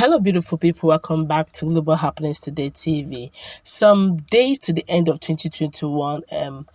Hello, beautiful people. Welcome back to Global Happenings Today TV. Some days to the end of 2021,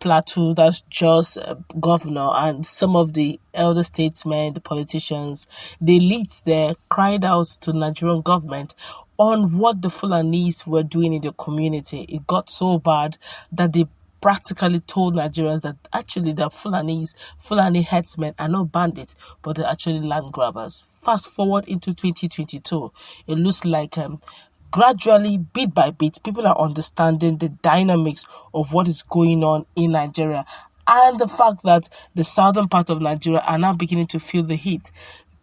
Plateau, that's just governor, and some of the elder statesmen, the politicians, the elites there cried out to Nigerian government on what the Fulanis were doing in their community. It got so bad that they practically told Nigerians that actually the Fulani herdsmen are not bandits, but they're actually land grabbers. Fast forward into 2022, it looks like gradually, bit by bit, people are understanding the dynamics of what is going on in Nigeria and the fact that the southern part of Nigeria are now beginning to feel the heat.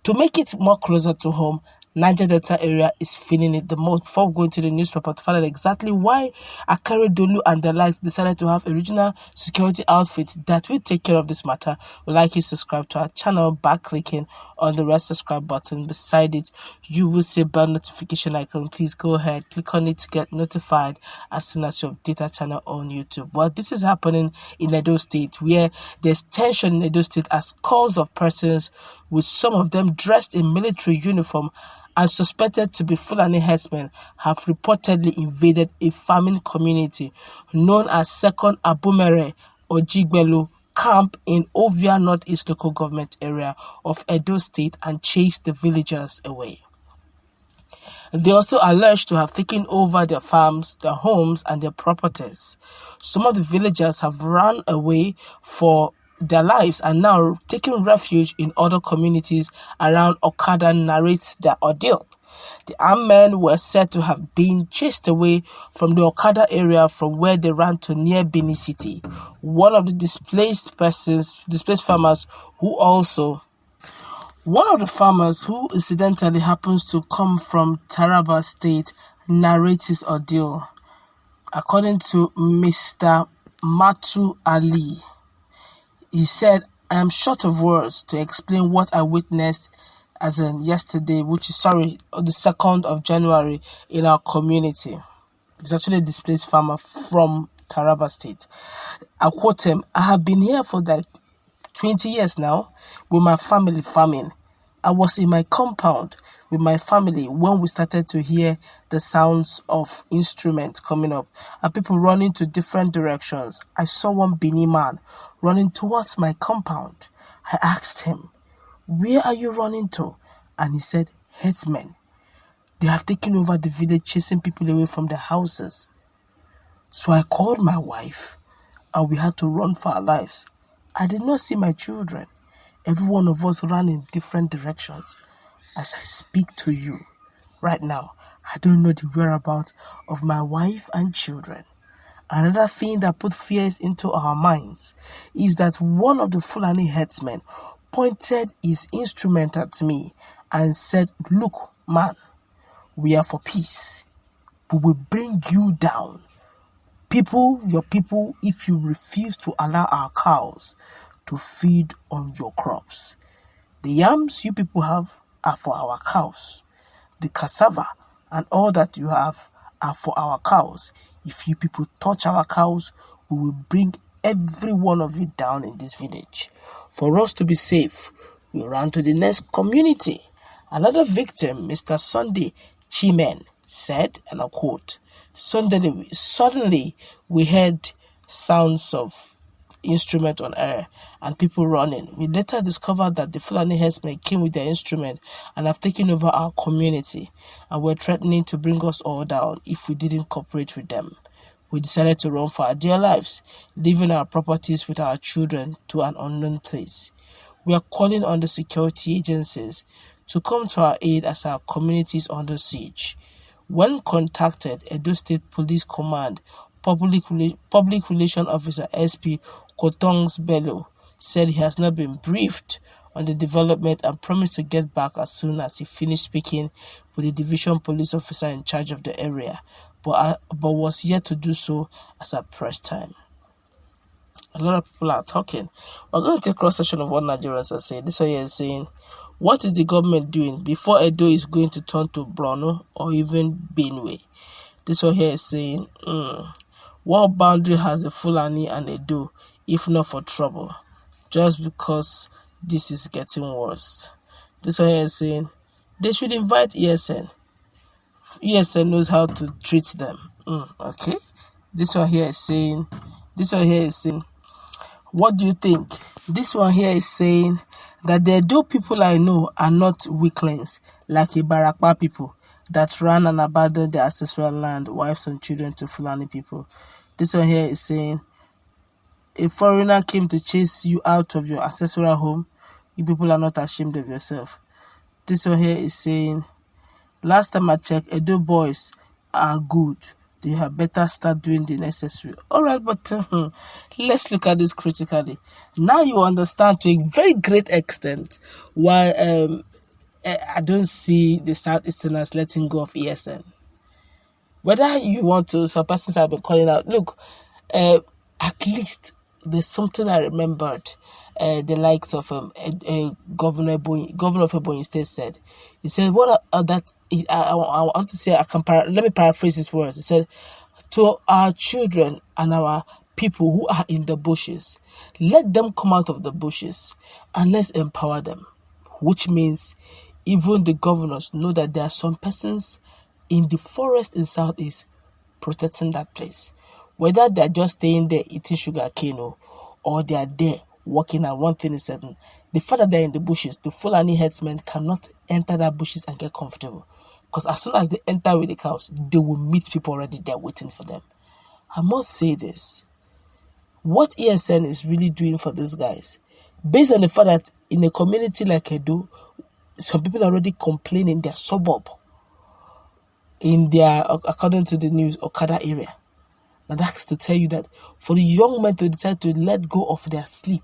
To make it more closer to home, Niger Delta area is feeling it the most. Before we go into the newspaper to find out exactly why Akare Dolu and the likes decided to have a regional security outfit that will take care of this matter, we'd like you to subscribe to our channel by clicking on the red subscribe button. Beside it, you will see bell notification icon. Please go ahead, click on it to get notified as soon as you update our channel on YouTube. Well, this is happening in Edo State, where there's tension in Edo State as calls of persons, with some of them dressed in military uniform and suspected to be Fulani herdsmen, have reportedly invaded a farming community known as Second Abumere or Jigbelu camp in Ovia Northeast local government area of Edo State and chased the villagers away. They also alleged to have taken over their farms, their homes, and their properties. Some of the villagers have run away for their lives and now taking refuge in other communities around Okada narrates their ordeal. The armed men were said to have been chased away from the Okada area from where they ran to near Benin City. One of the displaced farmers who incidentally happens to come from Taraba State narrates his ordeal. According to Mr. Matu Ali, he said, "I am short of words to explain what I witnessed as in yesterday, on the 2nd of January in our community." He's actually a displaced farmer from Taraba State. I quote him, "I have been here for like 20 years now with my family farming. I was in my compound with my family when we started to hear the sounds of instruments coming up and people running to different directions. I saw one Benin man running towards my compound. I asked him, 'Where are you running to?' And he said, 'Herdsmen. They have taken over the village, chasing people away from their houses.' So I called my wife and we had to run for our lives. I did not see my children. Every one of us ran in different directions. As I speak to you right now, I don't know the whereabouts of my wife and children." Another thing that put fears into our minds is that one of the Fulani herdsmen pointed his instrument at me and said, "Look, man, we are for peace. We will bring you down. Your people, if you refuse to allow our cows to feed on your crops. The yams you people have are for our cows. The cassava and all that you have are for our cows. If you people touch our cows, we will bring every one of you down in this village. For us to be safe, we ran to the next community." Another victim, Mr. Sunday Chimen, said, and I quote, Suddenly we heard sounds of instrument on air and people running. We later discovered that the Fulani herdsmen came with their instrument and have taken over our community and were threatening to bring us all down if we didn't cooperate with them. We decided to run for our dear lives, leaving our properties with our children to an unknown place. We are calling on the security agencies to come to our aid as our community is under siege. When contacted, Edo State Police Command Public Relation Officer SP Kotongs Bello said he has not been briefed on the development and promised to get back as soon as he finished speaking with the division police officer in charge of the area, but was yet to do so as at press time. A lot of people are talking. We're going to take cross-section of what Nigerians are saying. This one here is saying, "What is the government doing before Edo is going to turn to Borno or even Benue?" This one here is saying, "What boundary has the Fulani and Edo if not for trouble? Just because this is getting worse." This one here is saying, They should invite ESN. ESN knows how to treat them. Okay. This one here is saying, what do you think? This one here is saying that the Edo people I know are not weaklings like Ibarakwa people that ran and abandoned their ancestral land, wives and children to Fulani people. This one here is saying, a foreigner came to chase you out of your ancestral home. You people are not ashamed of yourself. This one here is saying, last time I checked, Edo boys are good. They have better start doing the necessary. All right, but let's look at this critically. Now you understand to a very great extent why I don't see the Southeasterners letting go of ESN. Whether you want to, some persons have been calling out, look, at least there's something I remembered. The likes of Governor of Ebonyi State said. He said, "What are that? I want to say. Let me paraphrase his words. He said, to our children and our people who are in the bushes, let them come out of the bushes and let's empower them." Which means even the governors know that there are some persons in the forest in Southeast protecting that place. Whether they're just staying there eating sugar cane or they are there working, and one thing is certain, the fact that they're in the bushes, the Fulani herdsmen cannot enter that bushes and get comfortable. Because as soon as they enter with the cows, they will meet people already there waiting for them. I must say this. What ESN is really doing for these guys, based on the fact that in a community like Edo, some people are already complaining in their suburb, in their, according to the news, Okada area. Now that's to tell you that for the young men to decide to let go of their sleep,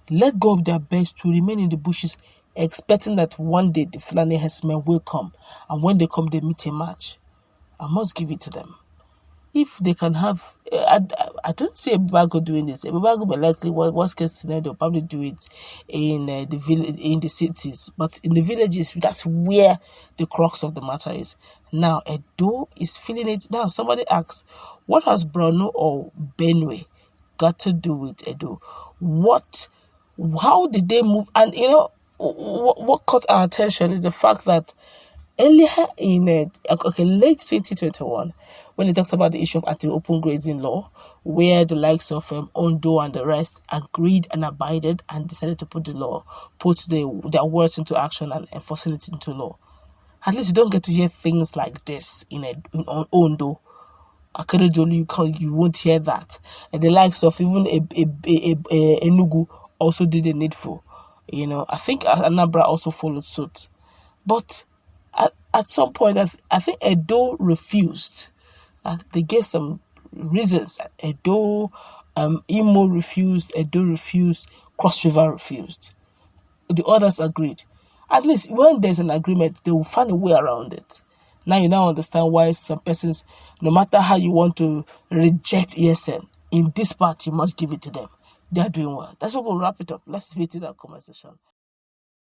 let go of their beds, to remain in the bushes, expecting that one day the Fulani herdsmen will come, and when they come, they meet a match. I must give it to them. If they can have, I don't see Ebubago doing this. Ebubago may likely, worst case scenario, they'll probably do it in the cities. But in the villages, that's where the crux of the matter is. Now, Edo is feeling it. Now, somebody asks, what has Borno or Benue got to do with Edo? How did they move? And, what caught our attention is the fact that earlier in late 2021, when they talked about the issue of anti-open grazing law, where the likes of Ondo and the rest agreed and abided and decided to put their words into action and enforcing it into law. At least you don't get to hear things like this in Ondo. You won't hear that. And the likes of even Enugu also did the needful. I think Anambra also followed suit. But at some point, I think Edo refused. They gave some reasons. Edo, Imo refused, Edo refused, Cross River refused. The others agreed. At least when there's an agreement, they will find a way around it. Now you understand why some persons, no matter how you want to reject ESN, in this part you must give it to them. They are doing well. That's what we'll wrap it up. Let's meet in that conversation.